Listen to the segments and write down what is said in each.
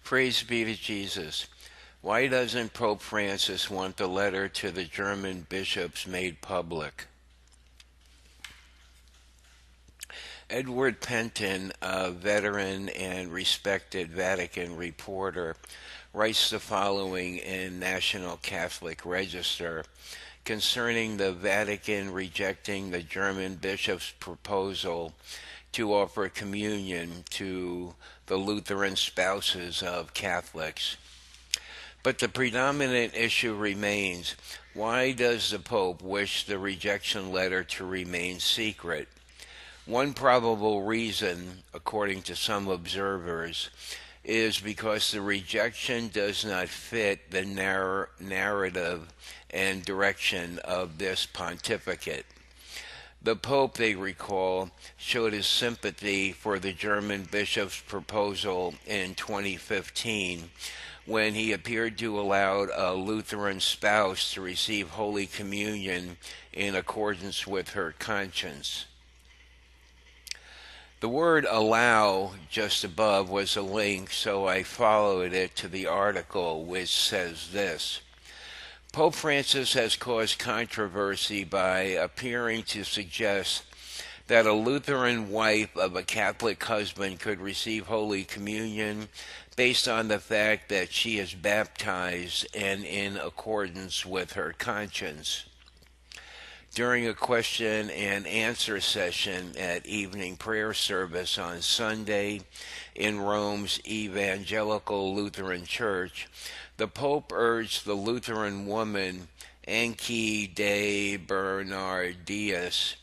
Praise be to Jesus. Why doesn't Pope Francis want the letter to the German bishops made public? Edward Penton, a veteran and respected Vatican reporter, writes the following in National Catholic Register concerning the Vatican rejecting the German bishop's proposal to offer communion to the Lutheran spouses of Catholics. But the predominant issue remains, why does the Pope wish the rejection letter to remain secret? One probable reason, according to some observers, is because the rejection does not fit the narrative and direction of this pontificate. The Pope, they recall, showed his sympathy for the German bishop's proposal in 2015 when he appeared to allow a Lutheran spouse to receive Holy Communion in accordance with her conscience. The word allow just above was a link, so I followed it to the article, which says this. Pope Francis has caused controversy by appearing to suggest that a Lutheran wife of a Catholic husband could receive Holy Communion based on the fact that she is baptized and in accordance with her conscience. During a question and answer session at evening prayer service on Sunday in Rome's Evangelical Lutheran Church, the Pope urged the Lutheran woman Ankie de Bernardis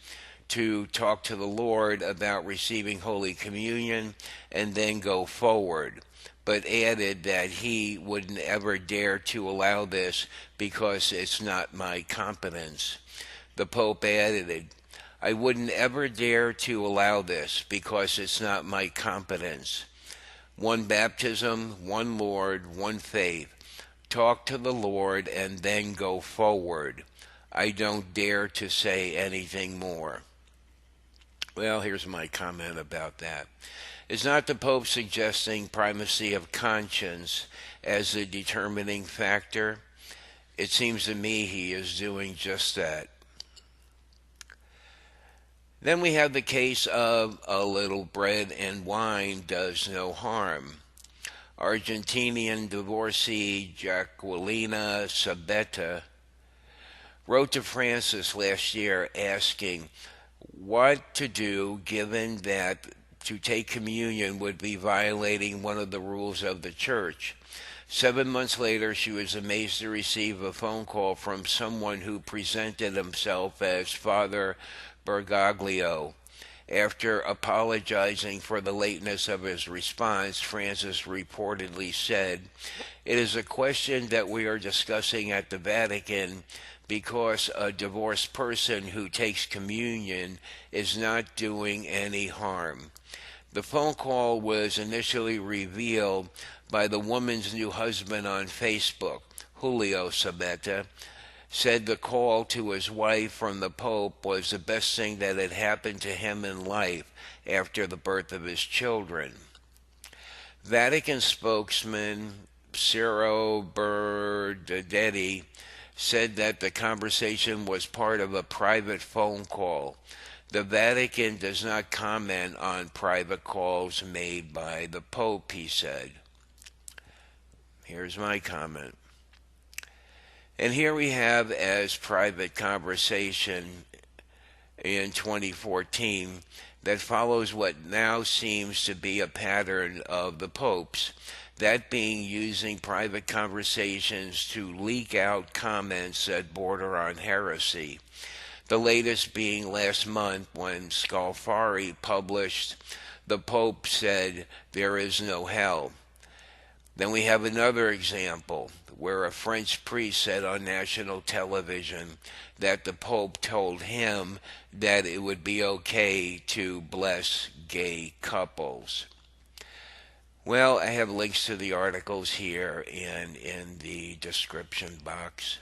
to talk to the Lord about receiving Holy Communion and then go forward, but added that he wouldn't ever dare to allow this because it's not my competence. The Pope added, I wouldn't ever dare to allow this because it's not my competence. One baptism, one Lord, one faith. Talk to the Lord and then go forward. I don't dare to say anything more. Well, here's my comment about that. Is not the Pope suggesting primacy of conscience as a determining factor? It seems to me he is doing just that. Then we have the case of a little bread and wine does no harm. Argentinian divorcee Jacqueline Sabetta wrote to Francis last year asking what to do given that to take communion would be violating one of the rules of the church. 7 months later, she was amazed to receive a phone call from someone who presented himself as Father Bergoglio. After apologizing for the lateness of his response, Francis reportedly said, "It is a question that we are discussing at the Vatican because a divorced person who takes communion is not doing any harm." The phone call was initially revealed by the woman's new husband on Facebook, Julio Sabetta, said the call to his wife from the Pope was the best thing that had happened to him in life after the birth of his children. Vatican spokesman Ciro Berardetti said that the conversation was part of a private phone call. The Vatican does not comment on private calls made by the Pope, he said. Here's my comment. And here we have as private conversation in 2014 that follows what now seems to be a pattern of the popes, that being using private conversations to leak out comments that border on heresy. The latest being last month when Scalfari published, "The Pope said there is no hell." Then we have another example where a French priest said on national television that the Pope told him that it would be okay to bless gay couples. Well, I have links to the articles here and in the description box.